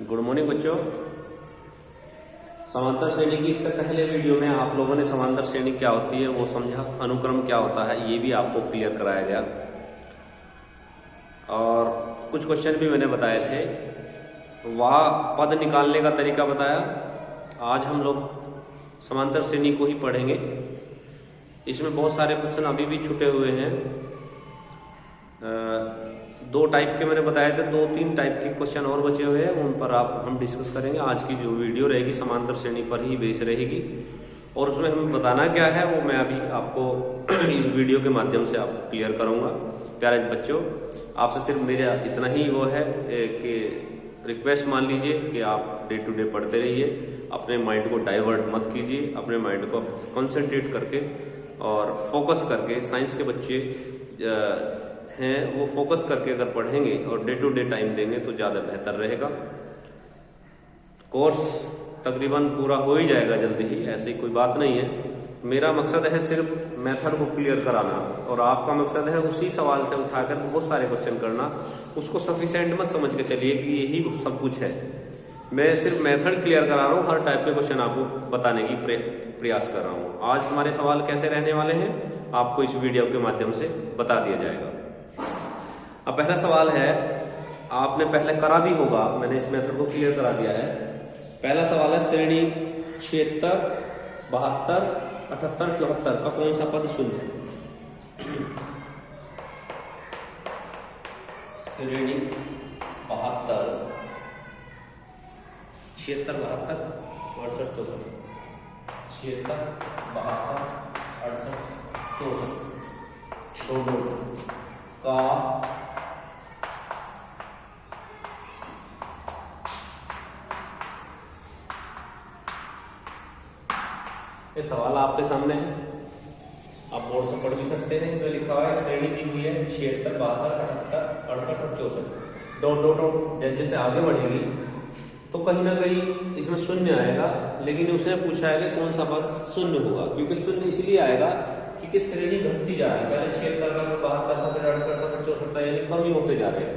Good morning बच्चों। समांतर श्रेणी की इससे पहले वीडियो में आप लोगों ने समांतर श्रेणी क्या होती है वो समझा, अनुक्रम क्या होता है ये भी आपको क्लियर कराया गया और कुछ क्वेश्चन भी मैंने बताए थे, वह पद निकालने का तरीका बताया। आज हम लोग समांतर श्रेणी को ही पढ़ेंगे। इसमें बहुत सारे प्रश्न अभी भी छूटे हुए हैं। दो टाइप के मैंने बताए थे, 2-3 टाइप के क्वेश्चन और बचे हुए हैं, उन पर हम डिस्कस करेंगे। आज की जो वीडियो रहेगी समांतर श्रेणी पर ही बेस रहेगी और उसमें हमें बताना क्या है वो मैं अभी आपको इस वीडियो के माध्यम से आपको क्लियर करूंगा। प्यारे बच्चों, आपसे सिर्फ मेरा इतना ही वो है कि रिक्वेस्ट मान लीजिए कि आप डे टू डे पढ़ते रहिए, अपने माइंड को डाइवर्ट मत कीजिए, अपने माइंड को कंसंट्रेट करके और फोकस करके, साइंस के बच्चे हैं वो फोकस करके अगर पढ़ेंगे और डे टू डे टाइम देंगे तो ज़्यादा बेहतर रहेगा। कोर्स तकरीबन पूरा हो ही जाएगा जल्दी ही, ऐसी कोई बात नहीं है। मेरा मकसद है सिर्फ मेथड को क्लियर कराना और आपका मकसद है उसी सवाल से उठाकर बहुत सारे क्वेश्चन करना। उसको सफिशिएंट मत समझ के चलिए कि यही सब कुछ है। मैं सिर्फ मेथड क्लियर करा रहा हूँ, हर टाइप के क्वेश्चन आपको बताने की प्रयास कर रहा हूँ। आज हमारे सवाल कैसे रहने वाले हैं आपको इस वीडियो के माध्यम से बता दिया जाएगा। अब पहला सवाल है, आपने पहले करा भी होगा, मैंने इस मेथड को क्लियर करा दिया है। पहला सवाल है श्रेणी 76, 72, 78, 74 का कौन सा पद शून्य है? श्रेणी 72, 76, 72, 68, 64, 76, 72, 68, 64 दोनों का ये सवाल आपके सामने है, आप बोर्ड से पढ़ भी सकते हैं। इसमें लिखा हुआ है श्रेणी दी हुई है 76, 72, 78, 68 और 64 डॉट डॉट डॉट। जैसे जैसे आगे बढ़ेगी तो कहीं ना कहीं इसमें शून्य आएगा, लेकिन उसने पूछा है कि कौन सा पद शून्य होगा, क्योंकि शून्य इसलिए आएगा क्योंकि श्रेणी घटती जा रही है। पहले 76 था, फिर 72 था, फिर 68 था, फिर 64 था, यानी कम ही होते जा रहे हैं।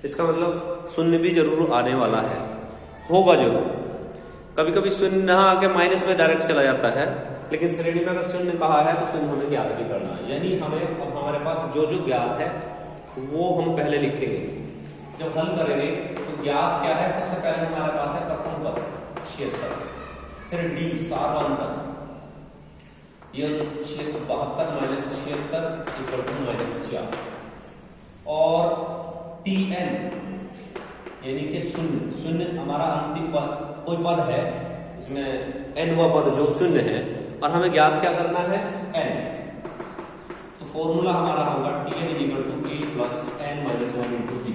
इसका मतलब शून्य भी जरूर आने वाला है, होगा जरूर। कभी कभी शून्य ना आके माइनस में डायरेक्ट चला जाता है, लेकिन श्रेणी में अगर शून्य कहा है तो शून्य हमें ज्ञात भी करना है। यानी हमें अब हमारे पास जो जो ज्ञात है वो हम पहले लिखेंगे। जब हल करेंगे तो ज्ञात क्या है, सबसे पहले हमारे पास है प्रथम पद 76, फिर डी सारांतर यह 72 माइनस 76 इक्वल टू -4 और TN यानी कि शून्य। शून्य हमारा अंतिम पद, कोई पद है इसमें n वा पद जो शून्य है और हमें ज्ञात क्या करना है n। तो फॉर्मूला हमारा होगा TN equal to a plus n minus 1 into T,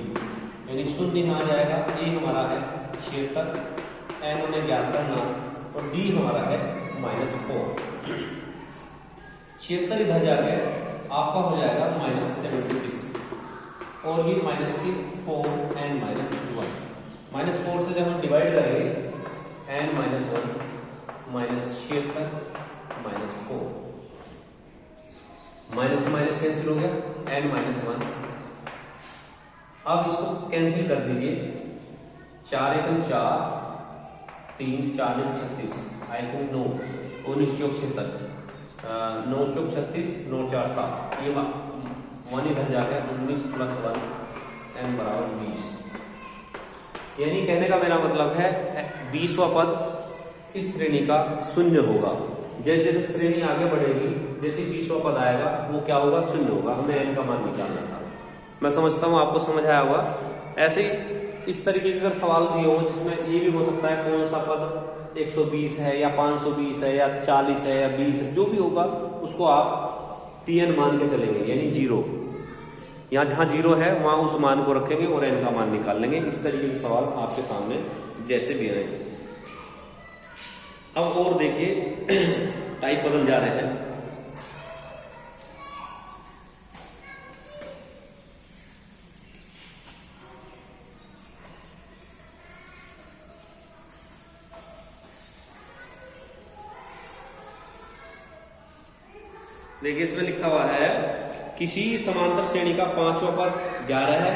यानी शून्य यहाँ आ जाएगा। a हमारा है 76, n हमें ज्ञात करना और d हमारा है -4। 76 इधर जाके आपका हो जाएगा -76 और ये माइनस के 4n माइनस 1। -4 से जब हम डिवाइड करेंगे n minus 1 minus 76 minus 4, minus minus cancel हो गया, n माइनस 1। अब इसको कैंसिल कर दीजिए, 4 × 4 3, 4 × 36 आई थिंक 9, 19 चौक 76, 9 चौक 36, 9 4 7, ये 1 इधर जाकर 19 प्लस 1 n बराबर 20। यानी कहने का मेरा मतलब है 20वां पद इस श्रेणी का शून्य होगा। जैसे जैसे श्रेणी आगे बढ़ेगी, जैसे 20वां पद आएगा वो क्या होगा, शून्य होगा। हमें n का मान निकालना था। मैं समझता हूँ आपको समझ आया होगा। ऐसे ही इस तरीके के अगर सवाल दिए हो जिसमें ये भी हो सकता है कौन सा पद 120 है या 520 है या 40 है या 20 है, जो भी होगा उसको आप TN मान के चलेंगे, यानी 0। यहाँ जहाँ 0 है वहां उस मान को रखेंगे और n का मान निकाल लेंगे। इस तरीके के सवाल आपके सामने जैसे भी आए। अब और देखिए टाइप बदल जा रहे हैं। देखिए इसमें लिखा हुआ है किसी समांतर श्रेणी का 5वां पद 11 है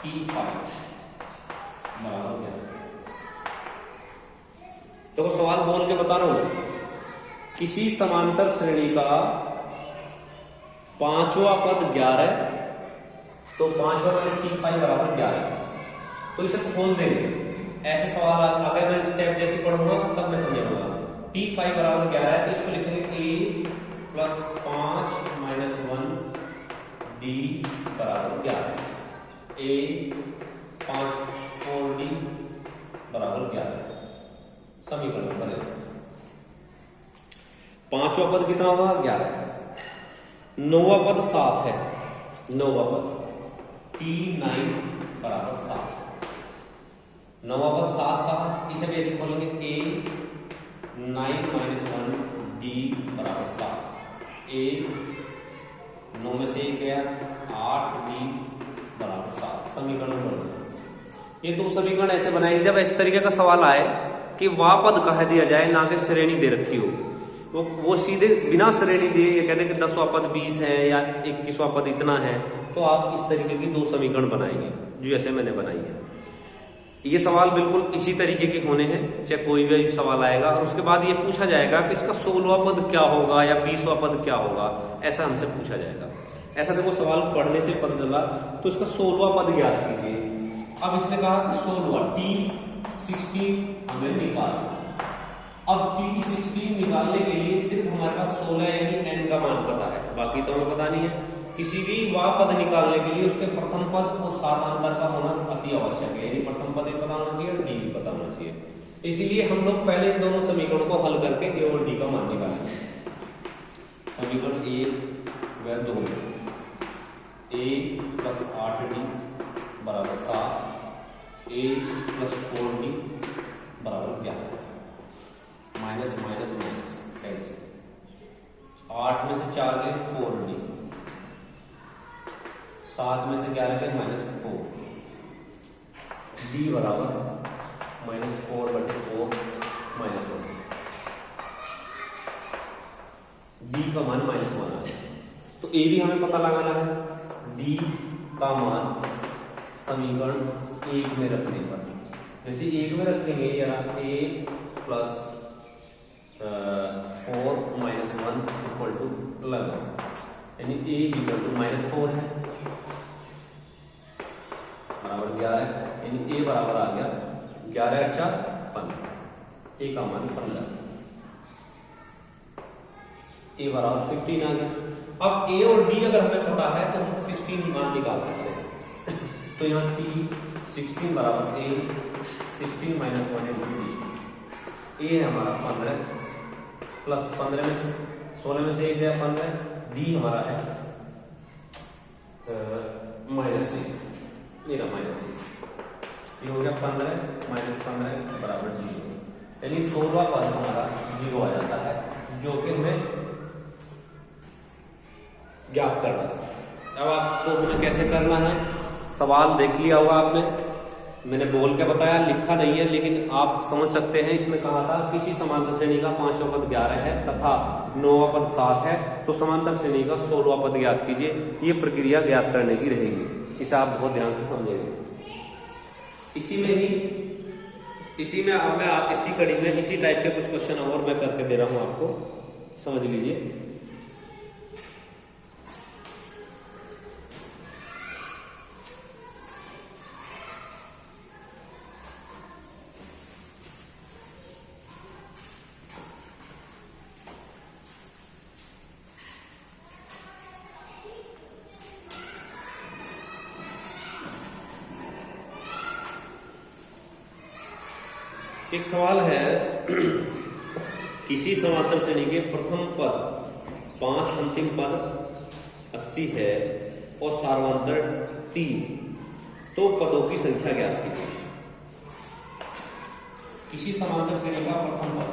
T5 बराबर क्या है? तो सवाल बोल के बता रहा हूं मैं। किसी समांतर श्रेणी का पांचवा पद 11, तो पांचवा पद T5 बराबर 11, तो इसे खोल देंगे। ऐसे सवाल अगर मैं स्टेप जैसे पढ़ूंगा तब मैं समझाऊंगा। T5 बराबर 11 है तो इसको लिखेंगे A प्लस 5 माइनस 1 D बराबर 11। A 5 4D बराबर 11 समीकरण नंबर 1। पांचवा पद कितना होगा? 11। नौवा पद 7 है। नौवा पद T9 बराबर 7। नौवा पद 7 का इसे भी ऐसे खोलेंगे A 9 माइनस 1 D बराबर 7। A 9 में से 1 गया 8 D बराबर 7 समीकरण नंबर 2। ये दो समीकरण ऐसे बनाएंगे जब इस तरीके का सवाल आए कि वह पद कह दिया जाए ना कि श्रेणी दे रखी हो। वो सीधे बिना श्रेणी दिए ये कहते हैं कि 10वां पद 20 है या 21वां पद इतना है, तो आप इस तरीके की दो समीकरण बनाएंगे जो ऐसे मैंने बनाई है। ये सवाल बिल्कुल इसी तरीके के होने हैं, चाहे कोई भी सवाल आएगा और उसके बाद ये पूछा जाएगा कि इसका 16वां पद क्या होगा या 20वां पद क्या होगा, ऐसा हमसे पूछा जाएगा। ऐसा देखो सवाल पढ़ने से पता चला, तो इसका 16वां पद ज्ञात कीजिए। अब इसने कहा कि 16वां T16 हमें निकालना। अब T16 निकालने के लिए सिर्फ हमारे पास 16 यानी n का मान पता है, बाकी तो हमें पता नहीं है। किसी भी वह पद निकालने के लिए उसके प्रथम पद और सारांतर का होना अति आवश्यक है, यानी प्रथम पद भी पता होना चाहिए और डी भी पता होना चाहिए। इसीलिए हम लोग पहले इन दोनों समीकरणों को हल करके ए और डी का मान निकालेंगे। समीकरण 1 व 2 A प्लस 8D बराबर 7, A प्लस 4D बराबर 11, माइनस माइनस माइनस कैसे 8 में से 4 गए 4D, 7 में से 11 गए माइनस 4, D बराबर माइनस 4/4 माइनस 1, D का मान माइनस 1 आ गया। तो A भी हमें पता लगाना है, D का मान समीकरण 1 में रखने पर, जैसे 1 में रखेंगे या A plus 4 minus 1 equal to 11, यानी A इक्वल टू माइनस 4 है बराबर 11 है, यानी A बराबर आ गया 11 और 4 15, A का मान 15, A बराबर 15 आ गया। अब A और D अगर हमें पता है तो हम 16 मान निकाल सकते हैं। तो यहाँ T16 बराबर A 16 minus 1 into D। A है हमारा 15 प्लस 15 में से 16 में से 1 गया 15, D हमारा है माइनस 1, ये रहा माइनस 1, ये हो गया 15 माइनस 15 बराबर 0, यानी 16वां पद हमारा 0 आ जाता है, जो कि हमें ज्ञात करना था। अब आपको हमें कैसे करना है, सवाल देख लिया होगा आपने, मैंने बोल के बताया, लिखा नहीं है, लेकिन आप समझ सकते हैं। इसमें कहा था किसी समांतर श्रेणी का पांचवा पद 11 है तथा नौवां पद 7 है, तो समांतर श्रेणी का 16वां पद ज्ञात कीजिए। ये प्रक्रिया ज्ञात करने की रहेगी, इसे आप बहुत ध्यान से समझेंगे। इसी में अब मैं इसी कड़ी में इसी टाइप के कुछ क्वेश्चन और मैं करके दे रहा हूं आपको, समझ लीजिए। एक सवाल है, किसी समांतर श्रेणी के प्रथम पद 5, अंतिम पद 80 है और सार्वंतर 3, तो पदों की संख्या ज्ञात कीजिए। किसी समांतर श्रेणी का प्रथम पद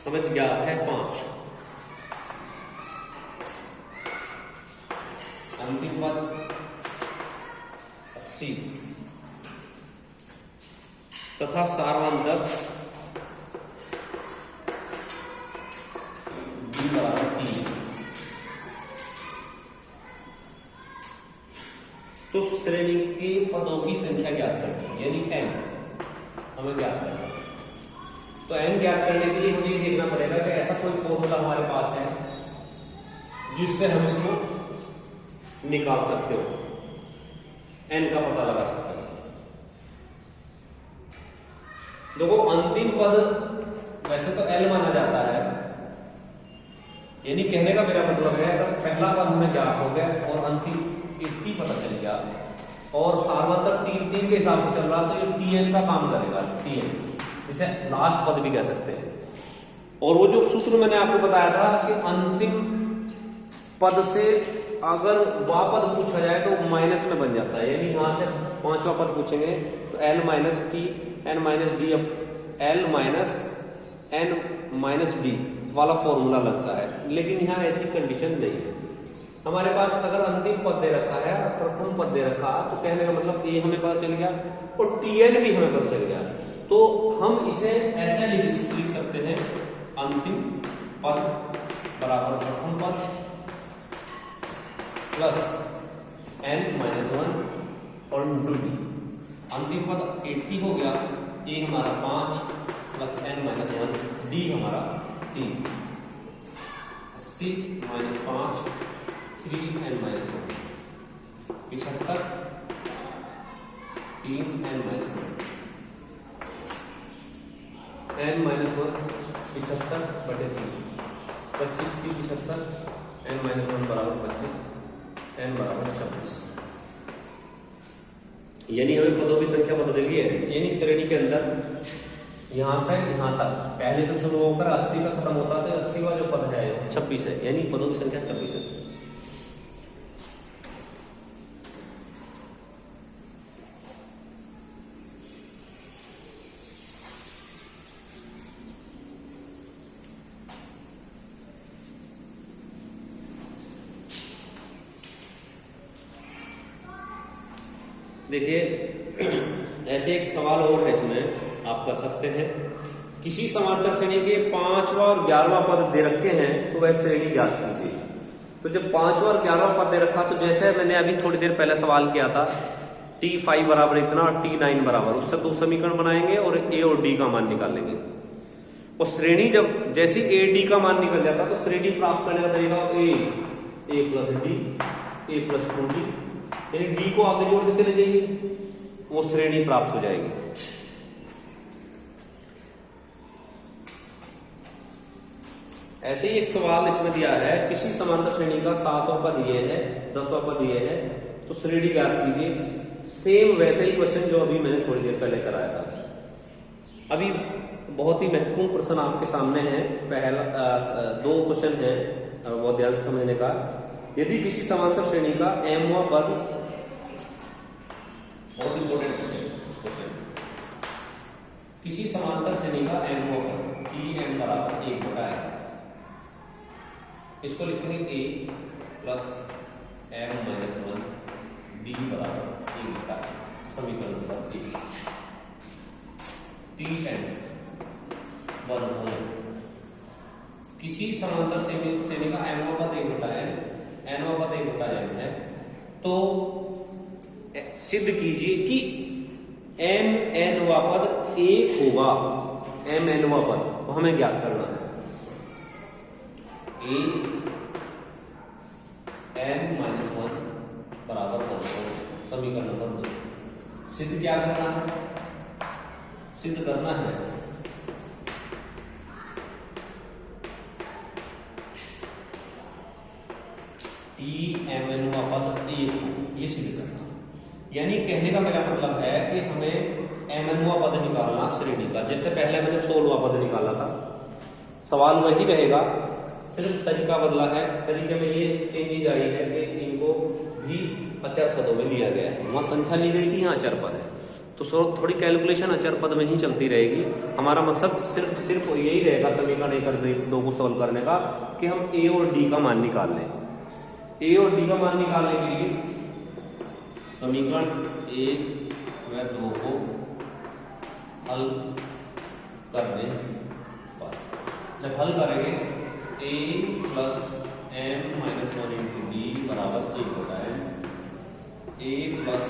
हमें ज्ञात है 5, अंतिम पद 80 तथा सार्वंतर D बराबर 3। पदों की संख्या ज्ञात करनी है, यानी n हमें ज्ञात करना है। तो n ज्ञात करने के लिए हमें ये देखना पड़ेगा कि ऐसा कोई फॉर्मूला हमारे पास है जिससे हम इसको निकाल सकते हो, n का पता लगा सकते हो। देखो अंतिम पद वैसे तो l माना जाता है, यानी कहने का मेरा मतलब है अगर पहला पद हमें ज्ञात हो गया और अंतिम t पता चल गया और सार्वत्रिक 3 के हिसाब से चल रहा तो ये tn का काम करेगा, tn इसे लास्ट पद भी कह सकते हैं। और वो जो सूत्र मैंने आपको बताया था कि अंतिम पद से अगर वह पद पूछा जाए तो माइनस में बन जाता है, यानी यहां से पांचवा पद पूछेंगे तो l minus T n minus D l minus n minus D वाला फॉर्मूला लगता है। लेकिन यहाँ ऐसी कंडीशन नहीं है, हमारे पास अगर अंतिम पद दे रखा है, प्रथम पद दे रखा तो कहने का मतलब a हमें पता चल गया और tn भी हमें पता चल गया, तो हम इसे ऐसे लिख सकते हैं अंतिम पद बराबर प्रथम पद प्लस n माइनस 1 और डी। अंतिम पद 80 हो गया, a हमारा 5 प्लस n माइनस 1, डी हमारा 3, 80 minus 5 3n minus 1, 75 3n minus 1, n minus 1 75 बटे 3, 25 की 75, n माइनस 1 बराबर 25, n बराबर 26। यानी हमें पदों की संख्या पता चली है, यानी श्रेणी के अंदर यहां से यहां तक पहले से शुरू होकर 80 पे खत्म होता है, तो 80वां जो पद है 26 है, यानी पदों की संख्या 26 है। देखिए ऐसे एक सवाल और है, इसमें आप कर सकते हैं, किसी समांतर श्रेणी के 5वां और 11वां पद दे रखे हैं तो वह श्रेणी ज्ञात कीजिए। तो जब 5वां और 11वां पद दे रखा तो जैसे मैंने अभी थोड़ी देर पहले सवाल किया था t5 बराबर इतना और t9 बराबर, उससे दो समीकरण बनाएंगे और a और d का मान निकालेंगे। और श्रेणी जब जैसे a d का मान निकल जाता तो श्रेणी प्राप्त करने का तरीका a plus d a plus 2d, यानी डी को आगे जोड़ते चले जाइए, वो श्रेणी प्राप्त हो जाएगी। ऐसे ही एक सवाल इसमें दिया है, किसी समांतर श्रेणी का 7वां पद ये है, 10वां पद ये है, तो श्रेणी ज्ञात कीजिए। सेम वैसे ही क्वेश्चन जो अभी मैंने थोड़ी देर पहले कराया था। अभी बहुत ही महत्वपूर्ण प्रश्न आपके सामने है, पहला 2 क्वेश्चन है, बहुत ध्यान से समझने का। यदि किसी समांतर श्रेणी का mवां पद, बहुत इंपॉर्टेंट क्वेश्चन, किसी समांतर श्रेणी का mवां पद tm बराबर 1 बटा है, इसको लिखेंगे a plus m minus 1 b बराबर 1 बटा है, समीकरण नंबर 1। tn वर्गमूल किसी समांतर श्रेणी का mवां पद 1 बटा है, nवां पद 1 बटा m है, तो सिद्ध कीजिए कि mnवां पद 1 होगा। mnवां पद तो हमें ज्ञात करना है, a n माइनस 1 बराबर 1, समीकरण नंबर 2। सिद्ध क्या करना है? सिद्ध करना है mnवां पद 1 हो, ये सिद्ध करना। यानी कहने का मेरा मतलब है कि हमें mnवां पद निकालना श्रेणी का, जैसे पहले मैंने 16वां पद निकाला था, सवाल वही रहेगा, सिर्फ तरीका बदला है। तरीके में ये चेंज आई है कि इनको भी अचर पदों में लिया गया है, वहां संख्या ली गई थी, यहाँ अचर पद है, तो थोड़ी कैलकुलेशन अचर पद में ही चलती रहेगी। हमारा मकसद सिर्फ यही रहेगा समीकरण 1 और 2 को सोल्व करने का, कि हम a और d का मान निकाल लें। a और d का मान निकालने के लिए समीकरण 1 व 2 को हल करने पर, जब हल करेंगे a plus m minus 1 into D बराबर 1 होता है, a plus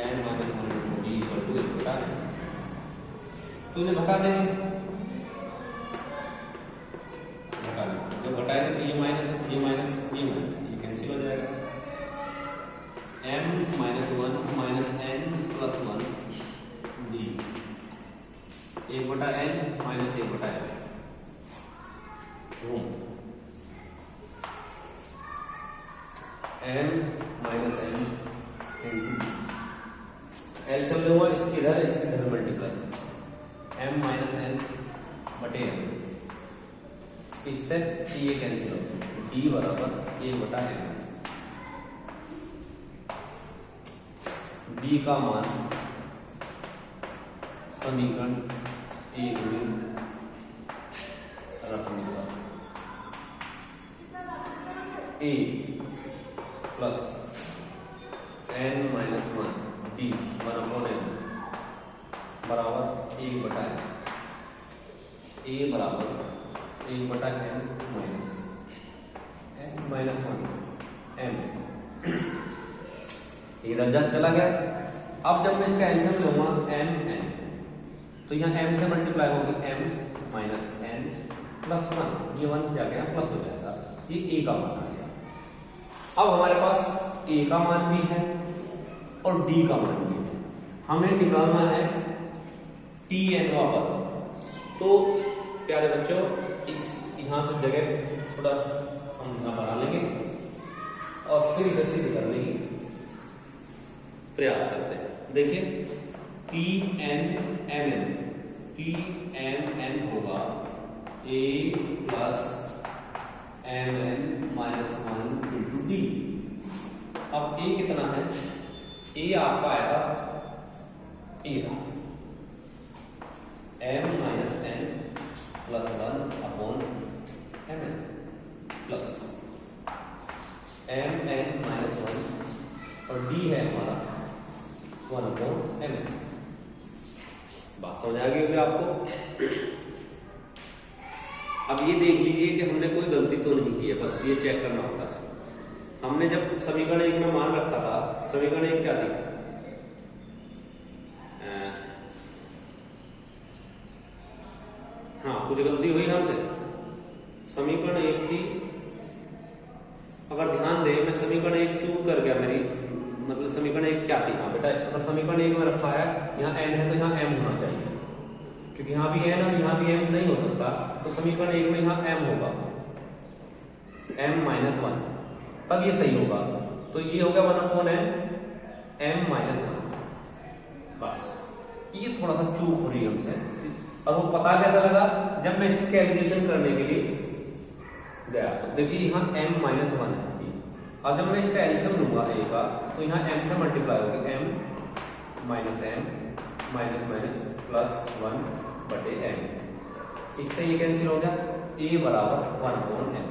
n minus 1 into D equal to 1 बटा n। तो इन्हें घटा देंगे, जब घटाएंगे तो ये माइनस ये माइनस ये माइनस ये कैंसिल हो जाएगा। m minus 1 minus n plus 1 D 1 बटा n माइनस 1 बटा n। m minus n into LCM लूंगा इसकी इधर मल्टीप्लाई m माइनस n बटे m, इससे ये कैंसिल हो गया, d बराबर 1 बटा n। d का मान समीकरण 1 में रखने का a plus n minus 1 D 1/n बराबर 1 बटा n, a बराबर 1 बटा n minus n minus 1 m, इधर जब चला गया। अब जब मैं इसका एलसीएम लूंगा m n, तो यहाँ m से मल्टीप्लाई होगी m माइनस n प्लस 1, ये 1 क्या गया प्लस हो जाएगा, ये a का मान आ गया। अब हमारे पास a का मान भी है और d का मान भी है, हमें निकालना है tn का पता। तो प्यारे बच्चों इस यहाँ से जगह थोड़ा हम यहाँ बना लेंगे और फिर इसे सिद्ध करने की प्रयास करते हैं। देखिए tn होगा a plus mn minus 1 into D. अब a कितना है, a आपका आएगा a m minus n plus 1 upon mn plus mn minus 1 और d है हमारा 1 अपॉन mn। बात समझ आ गई होगी आपको। अब ये देख लीजिए कि हमने कोई गलती तो नहीं की है, बस ये चेक करना होता है। हमने जब समीकरण 1 में मान रखा था, समीकरण 1 क्या थी, हाँ कुछ गलती हुई हमसे। समीकरण 1 थी, अगर ध्यान दें मैं समीकरण 1 चूक कर गया, मेरी मतलब समीकरण 1 क्या थी। हाँ बेटा अगर समीकरण 1 में रखा है यहाँ n है तो यहाँ m होना चाहिए, क्योंकि यहाँ भी n और यहाँ भी m नहीं हो सकता, तो समीकरण 1 में यहाँ m होगा m माइनस 1, तब ये सही होगा। तो ये हो गया 1 अपॉन n m माइनस 1। बस ये थोड़ा सा चूक हो रही है हमसे। अब वो पता कैसा लगा, जब मैं इसकी कैलकुलेशन करने के लिए गया तो देखिए यहाँ m माइनस 1 है, और जब मैं इसका एलसीएम लूंगा a का तो यहाँ m से मल्टीप्लाई होगी m minus m minus minus plus 1 बटे m, इससे ये कैंसिल हो गया, a बराबर 1 अपॉन m।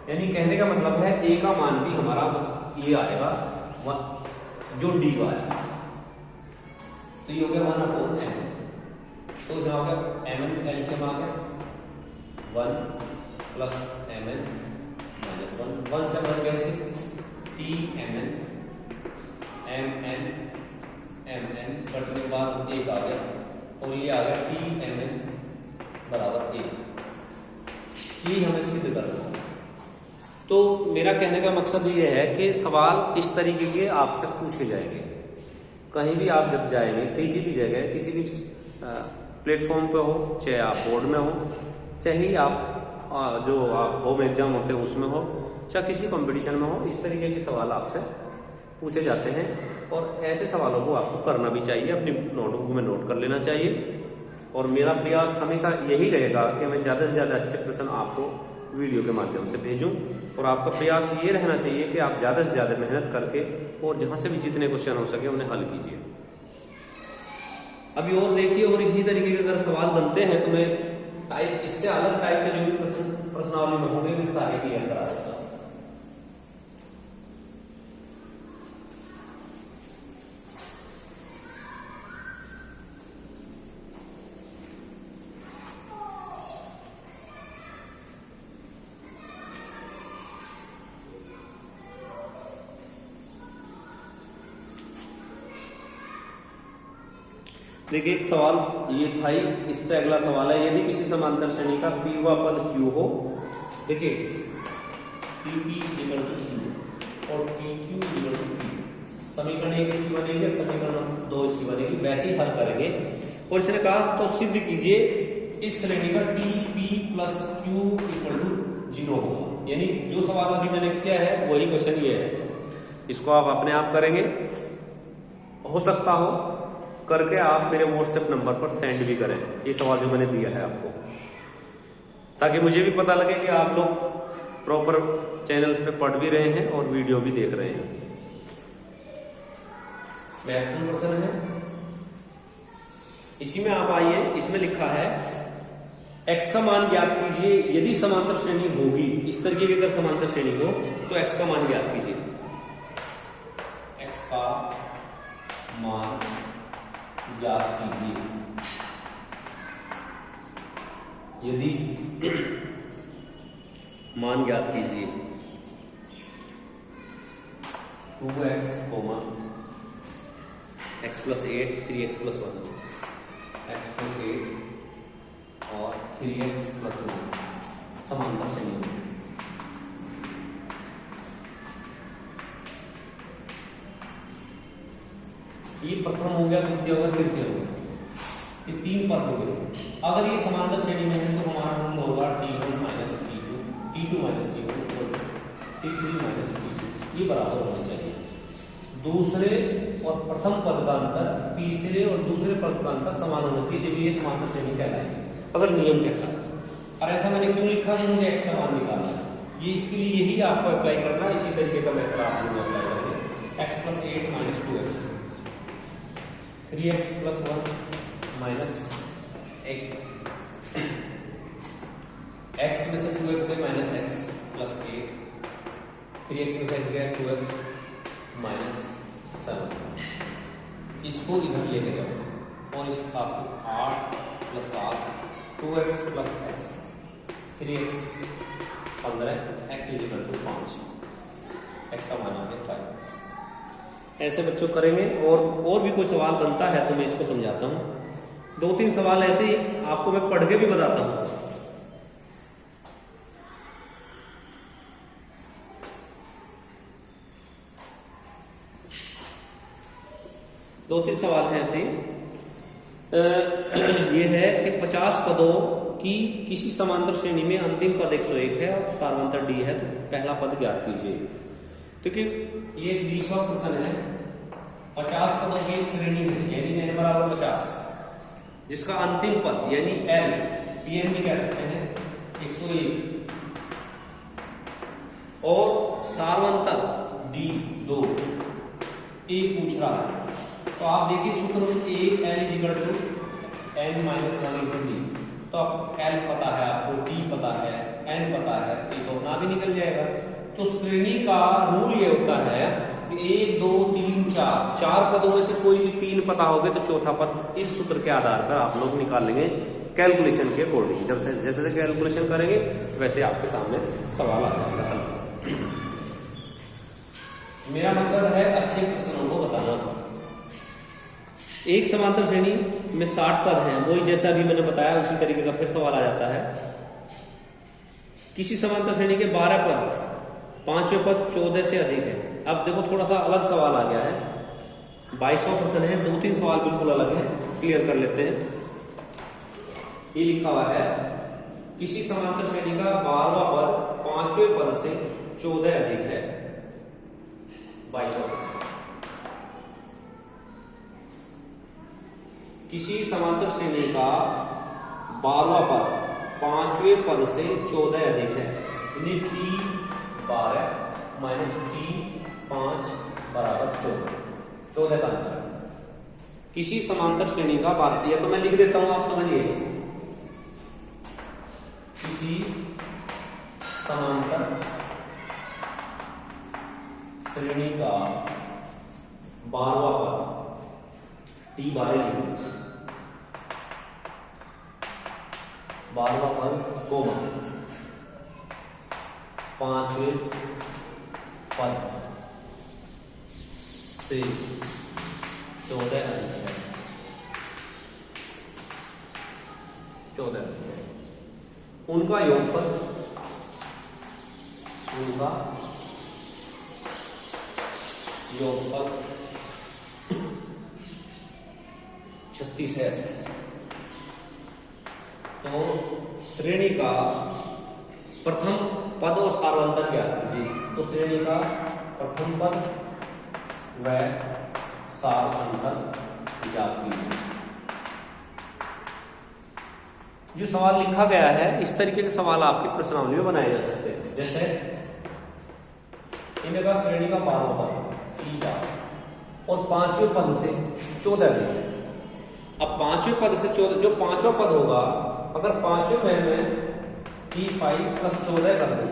यानी कहने का मतलब है a का मान भी हमारा ये आएगा जो d का आएगा, तो ये हो गया 1 अपॉन m। तो यहाँ हो गया mn एलसीएम आ गया 1 प्लस mn माइनस 1 से 1 कैंसिल, tmn mn कटने के बाद 1 आ गया और ये आ गया tmn बराबर 1। ये हमें सिद्ध करना है। तो मेरा कहने का मकसद ये है कि सवाल इस तरीके के आपसे पूछे जाएंगे। कहीं भी आप जब जाएंगे, किसी भी जगह, किसी भी प्लेटफॉर्म पे हो, चाहे आप बोर्ड में हो, चाहे आप जो आप होम एग्जाम होते हैं उसमें हो, चाहे किसी कंपटीशन में हो, इस तरीके के सवाल आपसे पूछे जाते हैं। और ऐसे सवालों को आपको करना भी चाहिए, अपनी नोटबुक में नोट कर लेना चाहिए। और मेरा प्रयास हमेशा यही रहेगा कि मैं ज़्यादा से ज़्यादा अच्छे प्रश्न आपको वीडियो के माध्यम से भेजूं। और आपका प्रयास ये रहना चाहिए कि आप ज़्यादा से ज़्यादा मेहनत करके और जहाँ से भी जितने क्वेश्चन हो सके उन्हें हल कीजिए। अभी और देखिए, और इसी तरीके के अगर सवाल बनते हैं तो मैं टाइप इससे अलग टाइप के जो भी प्रश्नावली में होंगे वे सारे क्लियर करा देता हूँ। देखिए एक सवाल ये था ही, इससे अगला सवाल है, यदि किसी समांतर श्रेणी का पीवा पद क्यू हो, देखिए P P equal to Q और P Q equal to P, समीकरण एक इसकी बनेगी, समीकरण 2 इसकी बनेगी, वैसे ही हल करेंगे। और इसने कहा तो सिद्ध कीजिए इस श्रेणी का T P plus Q equal to 0 होगा। यानी जो सवाल अभी मैंने किया है वही क्वेश्चन ये है, इसको आप अपने आप करेंगे, हो सकता हो करके आप मेरे व्हाट्सएप नंबर पर सेंड भी करें ये सवाल जो मैंने दिया है आपको, ताकि मुझे भी पता लगे कि आप लोग प्रॉपर चैनल पे पढ़ भी रहे हैं और वीडियो भी देख रहे हैं। महत्वपूर्ण प्रश्न है, इसी में आप आइए, इसमें लिखा है x का मान ज्ञात कीजिए यदि समांतर श्रेणी होगी। इस तरीके की अगर समांतर श्रेणी हो तो x का मान ज्ञात कीजिए। x का मान ज्ञात कीजिए यदि मान ज्ञात कीजिए 2x, x + 8 3x + 1, x + 8 और 3x + 1 समांतर श्रेणी। ये प्रथम हो गया, द्वितीय हो गया, तृतीय हो गया, ये 3 पद हो गए। अगर ये समांतर श्रेणी में है तो हमारा रूल होगा T1 - T2, T2 - T1 T3 - T2, ये बराबर होने चाहिए। दूसरे और प्रथम पद का अंतर तीसरे और दूसरे पद का अंतर समान होना चाहिए, जब ये समांतर श्रेणी कहलाएगी, अगर नियम कहता है। और ऐसा मैंने क्यों लिखा कि मुझे x का मान निकालना है, ये इसके लिए यही आपको अप्लाई करना है। इसी तरीके का मेथड आप लोग अप्लाई करेंगे। x + 8 - 2x, 3x + 1 -1, x में से 2x गए -x + 8, 3x में से x गया 2x -7, इसको इधर लेके जाओ और इसके साथ 8 + 7 2x + x 3x 15, x = 5, x का मान आ गया 5। ऐसे बच्चों करेंगे। और भी कोई सवाल बनता है तो मैं इसको समझाता हूँ। 2-3 सवाल ऐसे ही आपको मैं पढ़ के भी बताता हूँ। दो तीन सवाल हैं ऐसे। ये है कि 50 पदों की किसी समांतर श्रेणी में अंतिम पद 101 है और सार्वंतर d है, तो पहला पद ज्ञात कीजिए। क्योंकि ये 20वां प्रश्न है। 50 पदों की एक श्रेणी है, यानी n = 50, जिसका अंतिम पद यानी l Tn भी कह सकते हैं 101 और सार्वंतर d2 a पूछ रहा है। तो आप देखिए सूत्र एक l = n - 1 × d। तो अब l पता है आपको, d पता है, n पता है, ये तो अपना भी निकल जाएगा। तो श्रेणी का रूल ये होता है कि 1 2 3 4 4 पदों में से कोई भी 3 पता हो गए तो चौथा पद इस सूत्र के आधार पर आप लोग निकाल लेंगे कैलकुलेशन के अकॉर्डिंग। जब से जैसे जैसे कैलकुलेशन करेंगे वैसे आपके सामने सवाल आ जाएगा। मेरा मकसद है अच्छे प्रश्नों को बताना। एक समांतर श्रेणी में 60 पद हैं, वही जैसा अभी मैंने बताया उसी तरीके का फिर सवाल आ जाता है। किसी समांतर श्रेणी के 12 पद, 5वें पद 14 से अधिक है। अब देखो थोड़ा सा अलग सवाल आ गया है। 22वां प्रश्न है, 2-3 सवाल बिल्कुल अलग है, क्लियर कर लेते हैं। ये लिखा हुआ है किसी समांतर श्रेणी का 12वां पद 5वें पद से 14 अधिक है। 22वां प्रश्न, किसी समांतर श्रेणी का 12वां पद 5वें पद से 14 अधिक है, यानी T12 - T5 = 14 का अंतर है। किसी समांतर श्रेणी का बात, या तो मैं लिख देता हूं, आप समझिए। किसी समांतर श्रेणी का 12वां पद T12 लिखो, 12वां पद कोमा 5वें पद से 14 अधिक है। 14 दिखे, उनका योगफल 36 है। तो श्रेणी का प्रथम पद और सार्वंतर ज्ञात कीजिए। तो श्रेणी का प्रथम पद व सार्वंतर ज्ञात कीजिए। जो सवाल लिखा गया है इस तरीके के सवाल आपके प्रश्नावली में बनाए जा सकते हैं। जैसे इनका श्रेणी का 12वां पद थीटा और 5वें पद से 14 दिए। अब 5वें पद से 14, जो 5वां पद होगा, अगर 5वें में T5 + 14 कर दें,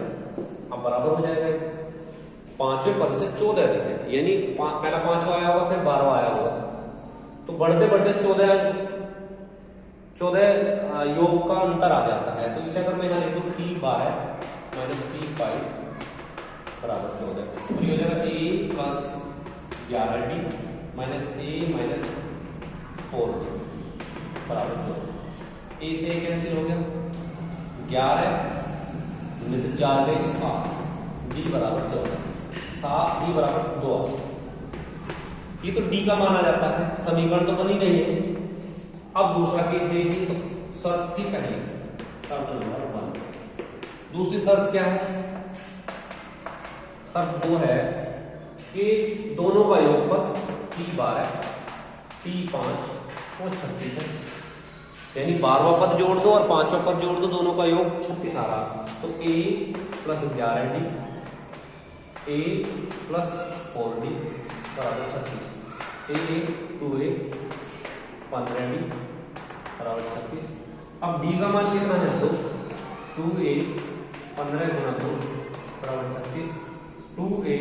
अब बराबर हो जाएगा। 5वें पद से 14 दिखे, यानी पहला 5वां आया होगा, फिर 12वां आया होगा, तो बढ़ते बढ़ते 14 योग का अंतर आ जाता है। तो इसे अगर मैं यहाँ लिख दूं T12 - T5 बराबर 14, तो ये हो जाएगा A + 11D - A - 4D बराबर 14। A से A कैंसिल हो गया, 11 इनमें से 4 गए 7, D बराबर 14, 7 D बराबर 2। ये तो D का माना जाता है, समीकरण तो बनी नहीं है। अब दूसरा केस देखिए, तो शर्त थी पहले, शर्त नंबर 1। दूसरी शर्त क्या है? शर्त 2 है कि दोनों का योगफल T12 T5 और 36 है, यानी 12वां पद जोड़ दो और 5वां पद जोड़ दो, दोनों का योग 36 आ रहा। तो A + 11D A + 4D बराबर 36। A 2A 15D बराबर 36। अब D का मान कितना है? 2। 2A 15 × 2 बराबर 36। 2A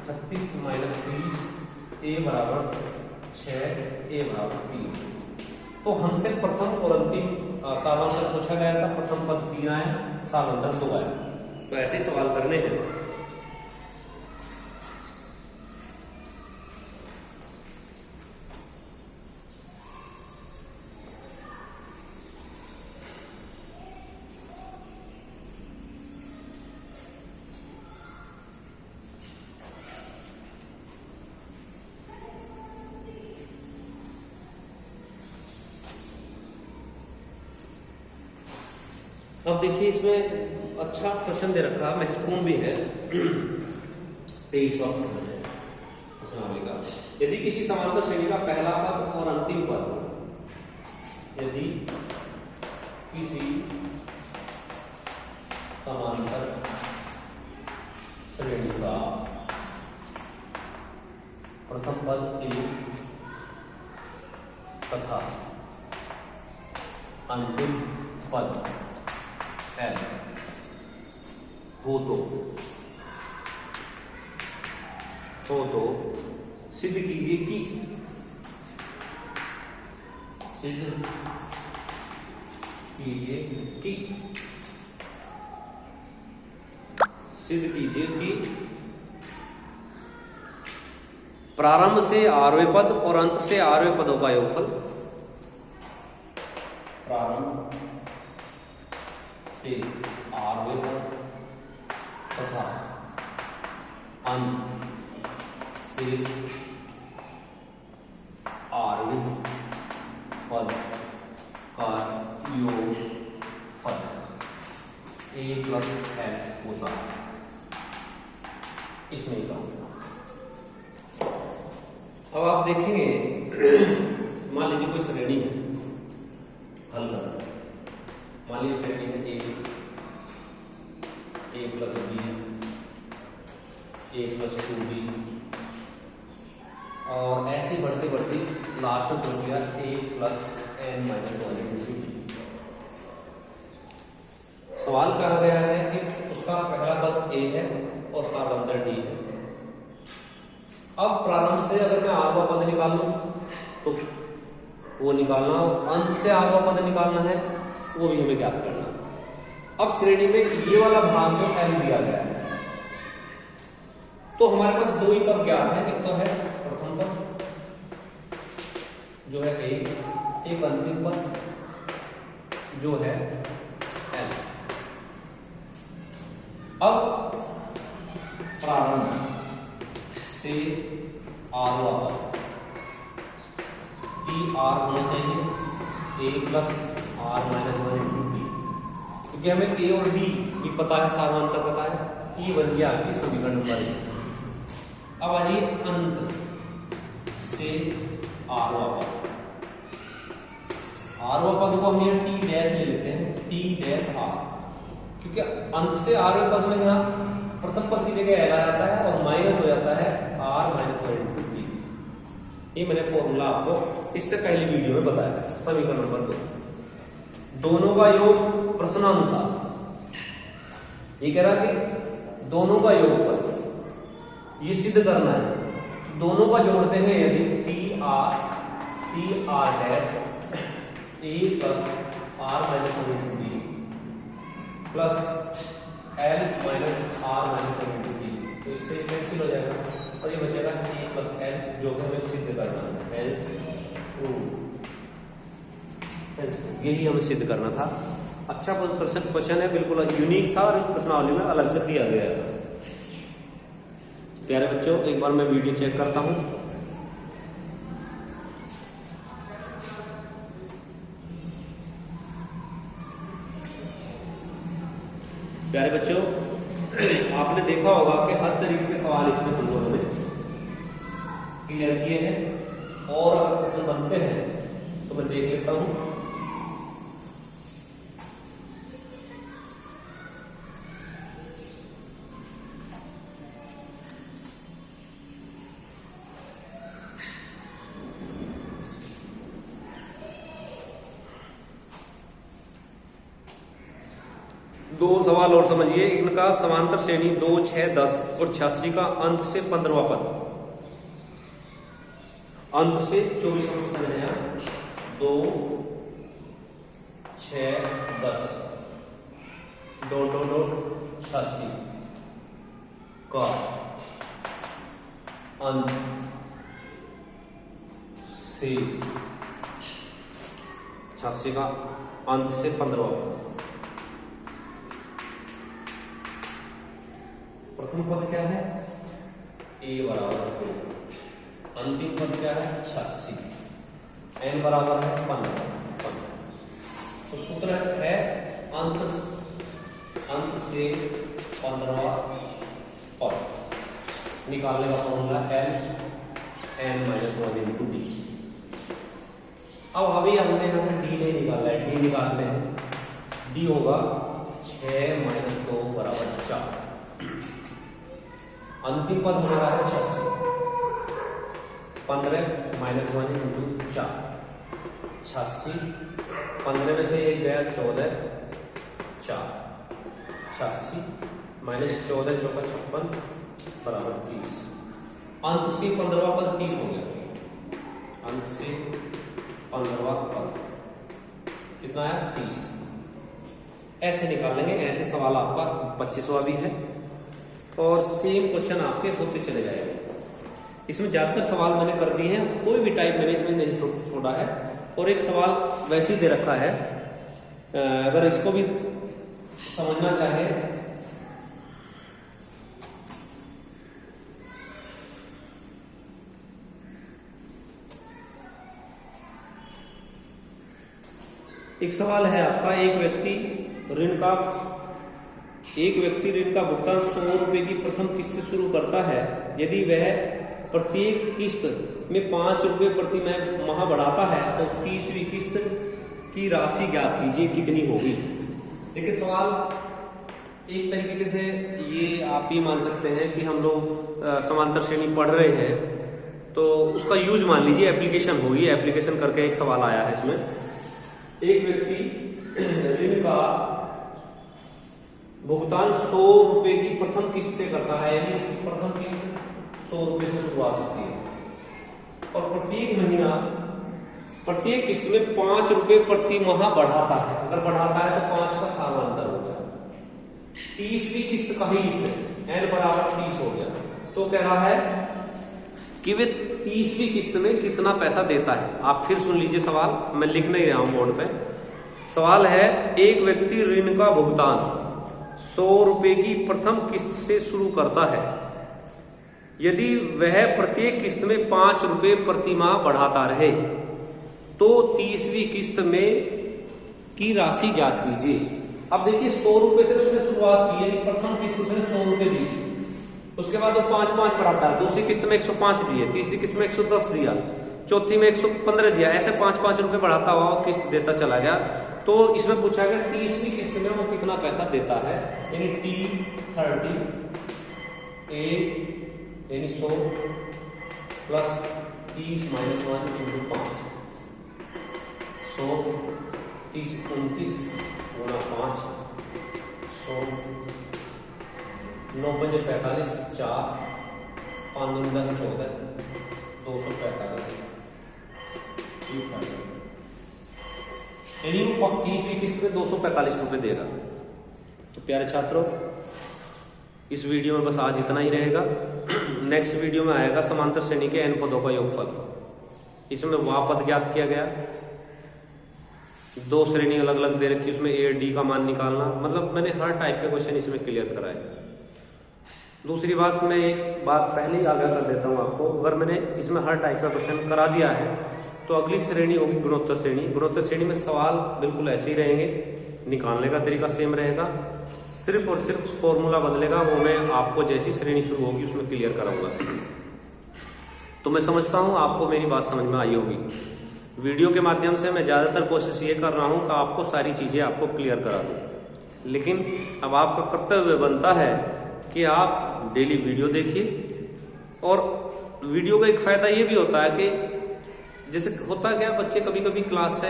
36 - 30 A बराबर 6 A बराबर 3। तो हमसे प्रथम और अंतिम सार्वंतर पूछा गया था। प्रथम पद 3 आया, सार्वंतर 2 आया। तो ऐसे ही सवाल करने हैं। अब देखिए, इसमें अच्छा प्रश्न दे रखा, महत्वपूर्ण भी है। 23वां प्रश्न है प्रश्नावली का। यदि किसी समांतर श्रेणी का पहला पद और अंतिम पद हो, यदि किसी समांतर श्रेणी का प्रथम पद A तथा अंतिम पद L हो तो सिद्ध कीजिए कि प्रारंभ से 8वें पद और अंत से 8वें पदों का योगफल, प्रारंभ से 8वें पद तथा अंत से 8वें पद का योगफल A + L होता है। इसमें ही करूंगा। अब आप देखेंगे, मान लीजिए कोई श्रेणी है, हल कर, मान लीजिए श्रेणी है A + B A + 2B, और ऐसे बढ़ते बढ़ते लास्ट में पहुंच गया A + n - 1 D। सवाल कहा गया है कि उसका पहला पद A है और सार्वंतर D है। अब प्रारंभ से अगर मैं 8वां पद निकाल लूं तो वो निकालना, अंत से 8वां पद निकालना है, वो भी हमें ज्ञात करना। अब श्रेणी में ये वाला भाग जो L दिया गया है, तो हमारे पास 2 ही पद ज्ञात है। एक तो है प्रथम पद जो है A, एक अंतिम पद जो है L। अब प्रारंभ से R वापस टी आर होना चाहिए a plus R minus 1 into D, क्योंकि हमें a और d भी पता है, समांतर पता है, ये बन गया आपकी समीकरण नंबर 1। अब आइए अंत से आर वापस, आर वापस को हम यहाँ टी डैश ले लेते हैं, टी डैश आर, क्योंकि अंत से आर पद में यहाँ प्रथम पद की जगह एल आ जाता है और माइनस हो जाता है आर माइनस 1 इंटू डी। ये मैंने फॉर्मूला आपको इससे पहली वीडियो में बताया। समीकरण नंबर 2, दोनों का योग प्रश्नांक था, ये कह रहा कि दोनों का योगफल ये सिद्ध करना है। तो दोनों का जोड़ते हैं यदि T R dash A plus R minus 1 into D plus L minus R minus 1 into D, तो इससे कैंसिल हो जाएगा और ये बचेगा ए प्लस एल, जो कि हमें सिद्ध करना है। यही हमें सिद्ध करना था। अच्छा क्वेश्चन है, बिल्कुल यूनिक था और प्रश्नावली में अलग से दिया गया था। प्यारे बच्चों, एक बार मैं वीडियो चेक करता हूं। प्यारे बच्चों, आपने देखा होगा कि हर तरीके के सवाल इसमें हम लोगों ने क्लियर किए हैं, और अगर क्वेश्चन बनते हैं तो मैं देख लेता हूं। दो सवाल और समझिए इनका। समांतर श्रेणी 2, 6, 10 और 86 का अंत से 15वां पद, अंत से 24 है। 2, 6, 10 डॉट डॉट डॉट 86 का अंत से 86 का अंत से 15वां पद। प्रथम पद क्या है? a बराबर 2। अंतिम पद क्या है? 86। n बराबर है 15। तो सूत्र है अंत से 15वां पद निकालने का formula l n minus 1 into D. अब अभी हमने यहाँ से d नहीं निकाला है, d निकालते हैं। d होगा 6 माइनस 2 बराबर 4। अंतिम पद हमारा है 86। 15 माइनस 1 इंटू 4, 86। 15 में से 1 गया 14, 4, 86 माइनस 14 चौका 56 बराबर 30। अंत से 15वां पद 30 हो गया। अंत से 15वां पद कितना है? 30। ऐसे निकाल लेंगे। ऐसे सवाल आपका 25वां भी है और सेम क्वेश्चन आपके होते चले जाएंगे। इसमें ज्यादातर सवाल मैंने कर दिए हैं, कोई भी टाइप मैंने इसमें नहीं छोड़ा है। और एक सवाल वैसे ही दे रखा है, अगर इसको भी समझना चाहे एक सवाल है आपका, एक व्यक्ति ऋण का भुगतान 100 रुपए की प्रथम किस्त से शुरू करता है। यदि वह प्रत्येक किस्त में 5 रुपए प्रति माह बढ़ाता है तो 30वीं किस्त की राशि ज्ञात कीजिए, कितनी होगी। देखिए सवाल एक तरीके से ये आप ये मान सकते हैं कि हम लोग समांतर श्रेणी पढ़ रहे हैं तो उसका यूज मान लीजिए एप्लीकेशन होगी। एप्लीकेशन करके एक सवाल आया है इसमें। एक व्यक्ति ऋण का भुगतान 100 रुपए की प्रथम किस्त से करता है, यानी इसकी प्रथम किस्त 100 रुपए से शुरुआत होती है और प्रत्येक महीना प्रत्येक किस्त में 5 रुपए प्रति माह बढ़ाता है। अगर बढ़ाता है तो 5 का समांतर हो गया। 30वीं किस्त का ही इसमें n बराबर 30 हो गया। तो कह रहा है कि वे 30वीं किस्त में कितना पैसा देता है। आप फिर सुन लीजिए सवाल, मैं लिख नहीं रहा हूं बोर्ड पे। सवाल है, एक व्यक्ति ऋण का भुगतान 100 रुपए की प्रथम किस्त से शुरू करता है। यदि वह प्रत्येक किस्त में 5 रुपए प्रति माह बढ़ाता रहे तो 30वीं किस्त में की राशि ज्ञात कीजिए। अब देखिए 100 रुपए से उसने शुरुआत की है, प्रथम किस्त उसने 100 रुपए दी, उसके बाद वो 5-5 बढ़ाता है, दूसरी किस्त में 105 दिए, तीसरी किस्त में 110 दिया, चौथी में 115 दिया, ऐसे 5-5 रुपए बढ़ाता हुआ वो किस्त देता चला गया। तो इसमें पूछा गया 30वीं किस्त में वो कितना पैसा देता है, यानी T30 A यानी 100 प्लस 30 माइनस 1 इंटू 5, 100 30 29 गुना 5, 100 9 5 45 4 5 9 10 14 245 यानी वो 30वीं किस्त में 245 रुपए देगा। तो प्यारे छात्रों, इस वीडियो में बस आज इतना ही रहेगा। नेक्स्ट वीडियो में आएगा समांतर श्रेणी के n पदों का योगफल। इसमें वह पद ज्ञात किया गया, 2 श्रेणी अलग अलग दे रखी, उसमें a d का मान निकालना, मतलब मैंने हर टाइप के क्वेश्चन इसमें क्लियर कराए। दूसरी बात, मैं एक बात पहले ही आगाह कर देता हूं आपको, अगर मैंने इसमें हर टाइप का क्वेश्चन करा दिया है तो अगली श्रेणी होगी गुणोत्तर श्रेणी। गुणोत्तर श्रेणी में सवाल बिल्कुल ऐसे ही रहेंगे, निकालने का तरीका सेम रहेगा, सिर्फ और सिर्फ फॉर्मूला बदलेगा, वो मैं आपको जैसी श्रेणी शुरू होगी उसमें क्लियर कराऊंगा। तो मैं समझता हूं आपको मेरी बात समझ में आई होगी। वीडियो के माध्यम से मैं ज्यादातर कोशिश ये कर रहा हूं कि आपको सारी चीजें आपको क्लियर करा दूं, लेकिन अब आपका कर्तव्य बनता है कि आप डेली वीडियो देखिए। और वीडियो का एक फायदा ये भी होता है कि जैसे होता क्या, बच्चे कभी कभी क्लास से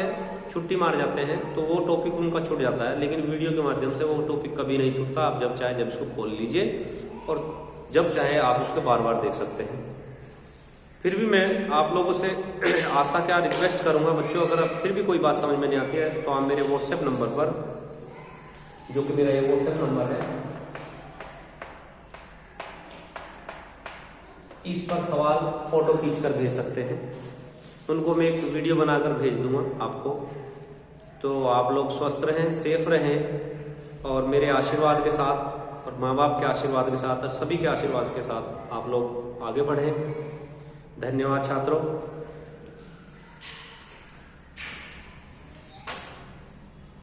छुट्टी मार जाते हैं तो वो टॉपिक उनका छूट जाता है, लेकिन वीडियो के माध्यम से वो टॉपिक कभी नहीं छूटता। आप जब चाहे जब इसको खोल लीजिए और जब चाहे आप उसको बार बार देख सकते हैं। फिर भी मैं आप लोगों से आशा क्या रिक्वेस्ट करूंगा बच्चों, अगर फिर भी कोई बात समझ में नहीं आती है तो आप मेरे व्हाट्सएप नंबर पर, जो कि मेरा ये व्हाट्सएप नंबर है, इस पर सवाल फोटो खींच कर भेज सकते हैं। उनको मैं एक वीडियो बनाकर भेज दूंगा आपको। तो आप लोग स्वस्थ रहें, सेफ रहें और मेरे आशीर्वाद के साथ और माँ बाप के आशीर्वाद के साथ और सभी के आशीर्वाद के साथ आप लोग आगे बढ़ें। धन्यवाद छात्रों।